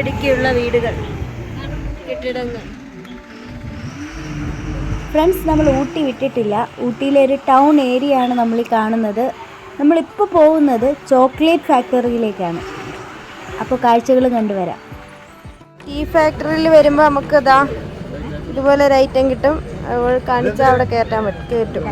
അടുക്കിയുള്ള വീടുകൾ, കെട്ടിടങ്ങൾ. ഫ്രണ്ട്സ്, നമ്മൾ ഊട്ടി വിട്ടിട്ടില്ല. ഊട്ടിയിലെ ഒരു ടൗൺ ഏരിയ ആണ് നമ്മൾ ഈ കാണുന്നത്. നമ്മളിപ്പോൾ പോകുന്നത് ചോക്ലേറ്റ് ഫാക്ടറിയിലേക്കാണ്. അപ്പോൾ കാഴ്ചകളും കണ്ടുവരാം. ഈ ഫാക്ടറിയിൽ വരുമ്പോൾ നമുക്ക് ഇതുപോലെ ഒരു ഐറ്റം കിട്ടും. അതുപോലെ കാണിച്ചാൽ അവിടെ കയറ്റും.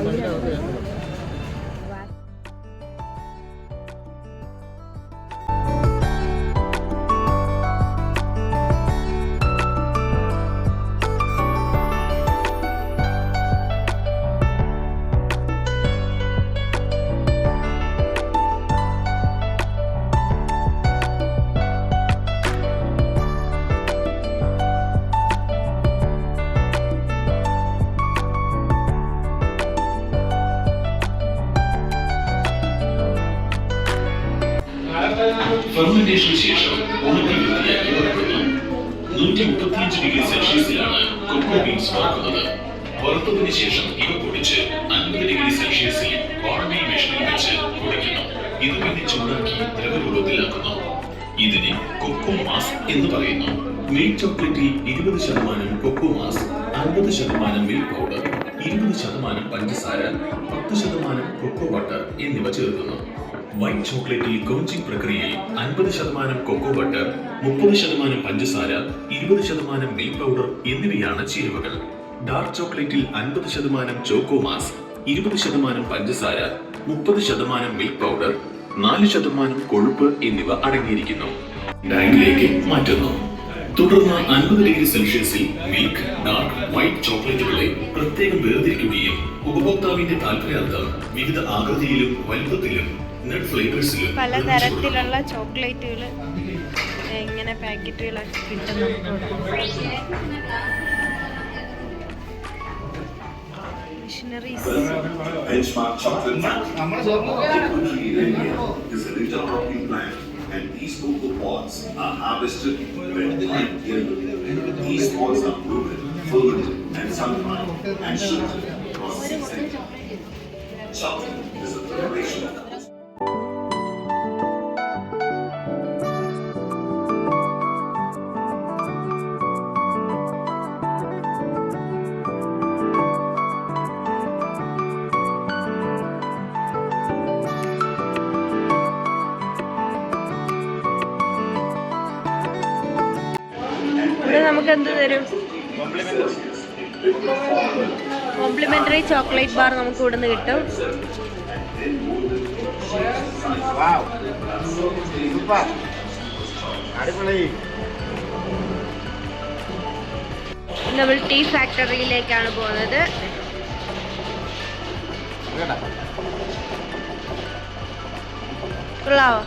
ഫെർമെന്റേഷന് ശേഷം ഉണക്കി വൃത്തിയാക്കി വറുക്കുന്നു. 135 ഡിഗ്രി സെൽഷ്യസിലാണ് കൊക്കോ ബീൻസ് വറുക്കുന്നത്. വറുത്തതിന് ശേഷം ഇവ പൊടിച്ച് 50 ഡിഗ്രി സെൽഷ്യസിൽ ബാർബി മെഷീനിൽ വെച്ച് പൊടിക്കുന്നു. ഇത് പിന്നെ ചൂടാക്കി ദ്രവരൂപത്തിലാക്കുന്നു. ഇതിനെ കൊക്കോ മാസ് എന്ന് പറയുന്നു. മിൽക്ക് ചോക്ലേറ്റിൽ 20% കൊക്കോ മാസ്, 50% മിൽക്ക് പൗഡർ, 20% പഞ്ചസാര, 10% കൊക്കോ ബട്ടർ എന്നിവ ചേർക്കുന്നു. വൈറ്റ് ചോക്ലേറ്റിൽ കോച്ചിംഗ് പ്രക്രിയയിൽ 50% കൊക്കോ ബട്ടർ, 30% പഞ്ചസാര, 20% മിൽക്ക് പൗഡർ എന്നിവയാണ് ചേരുവകൾ. ഡാർക്ക് ചോക്ലേറ്റിൽ 50% ചോക്കോ മാസ്, 20% പഞ്ചസാര, 30% മിൽക്ക് പൗഡർ, 4% കൊഴുപ്പ് എന്നിവ അടങ്ങിയിരിക്കുന്നു. ടാങ്കിലേക്ക് മാറ്റുന്നു. തുടർന്ന് 50 ഡിഗ്രി സെൽഷ്യസിൽ മിൽക്ക്, ഡാർക്ക്, വൈറ്റ് ചോക്ലേറ്റുകളെ പ്രത്യേകം വേർതിരിക്കുകയും ഉപഭോക്താവിന്റെ താല്പര്യാർത്ഥം വിവിധ ആകൃതിയിലും വലുപ്പത്തിലും പലതരത്തിലുള്ള ചോക്ലേറ്റുകൾ ഇങ്ങനെ പാക്കറ്റുകളൊക്കെ കിട്ടുന്നു. Missionaries. And these cocoa pods are harvested when the light yellow. These pods are broken, fermented, and sun-dried and shifted across 6 centuries. Chocolate is a preparation of നമുക്ക് എന്ത് തരും? കോംപ്ലിമെന്ററി ചോക്ലേറ്റ് ബാർ നമുക്ക് ഇവിടുന്ന് കിട്ടും. നമ്മൾ ടീ ഫാക്ടറിയിലേക്കാണ് പോകുന്നത്. കൊള്ളാവോ?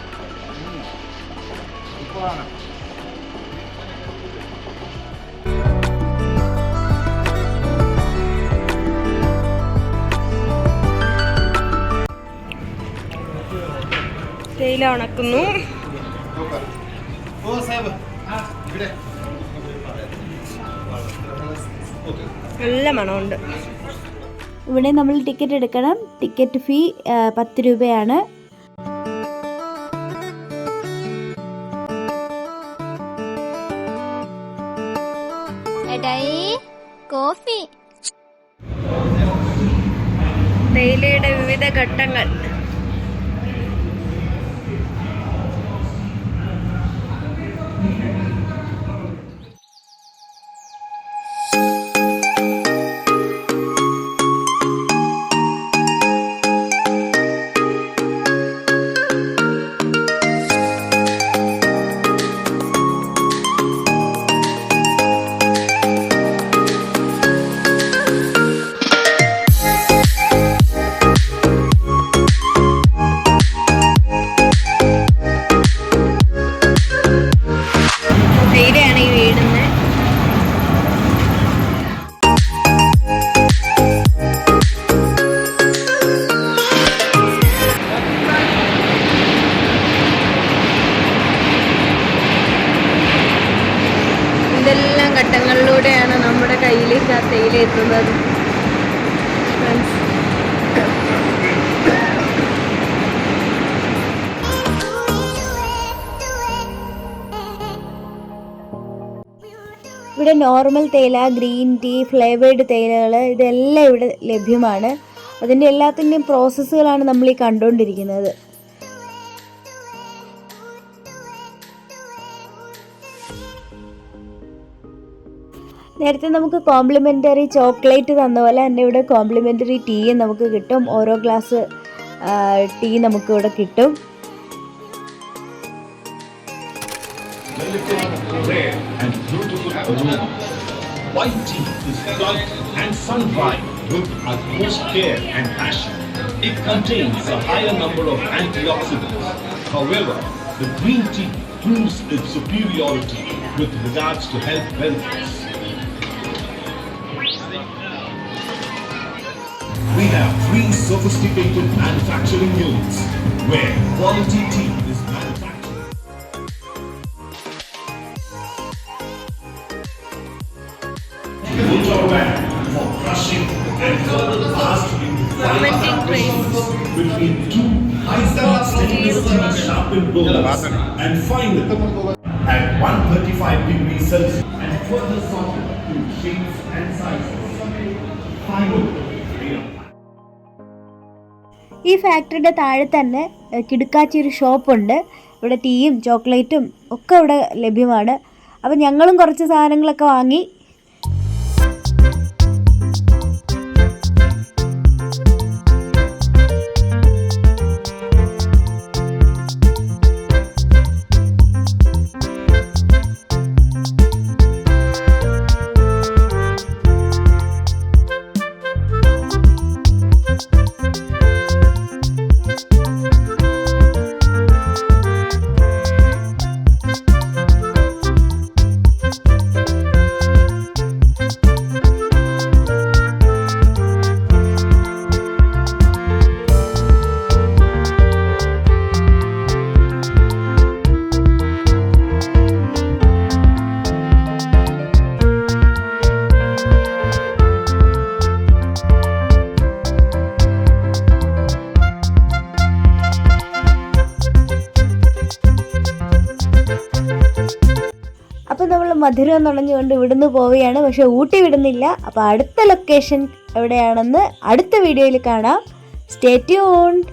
തേയില ഉണക്കുന്നു. നല്ല മണമുണ്ട്. ഇവിടെ നമ്മൾ ടിക്കറ്റ് എടുക്കണം. ടിക്കറ്റ് ഫീ 10 രൂപയാണ്. കോഫി. തേയിലയുടെ വിവിധ ഘട്ടങ്ങൾ. ഇതെല്ലാം ഘട്ടങ്ങളിലൂടെയാണ് നമ്മുടെ കയ്യിലേക്ക് ആ തേയില എത്തുന്നത്. ഇവിടെ നോർമൽ തേയില, ഗ്രീൻ ടീ, ഫ്ലേവേർഡ് തേയിലകൾ ഇതെല്ലാം ഇവിടെ ലഭ്യമാണ്. അതിൻ്റെ എല്ലാത്തിൻ്റെയും പ്രോസസ്സുകളാണ് നമ്മൾ ഈ കണ്ടുകൊണ്ടിരിക്കുന്നത്. നേരത്തെ നമുക്ക് കോംപ്ലിമെൻ്ററി ചോക്ലേറ്റ് തന്ന പോലെ തന്നെ ഇവിടെ കോംപ്ലിമെൻ്ററി ടീയും നമുക്ക് കിട്ടും. ഓരോ ഗ്ലാസ് ടീ നമുക്കിവിടെ കിട്ടും. Rare and beautiful aroma. White tea is light and sun-dried with utmost care and passion. It contains a higher number of antioxidants. However, the green tea proves its superiority with regards to health benefits. We have 3 sophisticated manufacturing units where quality tea is manufactured. For crushing and further fastening between 2 high-speed stainless steel sharpened rollers and final at 135 degrees Celsius and further softened to shapes and sizes. Final. ഈ ഫാക്ടറിയുടെ താഴെ തന്നെ കിടുക്കാച്ചി ഒരു ഷോപ്പുണ്ട്. ഇവിടെ ടീയും ചോക്ലേറ്റും ഒക്കെ ഇവിടെ ലഭ്യമാണ്. അപ്പോൾ ഞങ്ങളും കുറച്ച് സാധനങ്ങളൊക്കെ വാങ്ങി. അപ്പോൾ നമ്മൾ മധുരം നുണഞ്ഞുകൊണ്ട് ഇവിടുന്ന് പോവുകയാണ്. പക്ഷേ ഊട്ടി വിടുന്നില്ല. അപ്പോൾ അടുത്ത ലൊക്കേഷൻ എവിടെയാണെന്ന് അടുത്ത വീഡിയോയിൽ കാണാം. Stay tuned.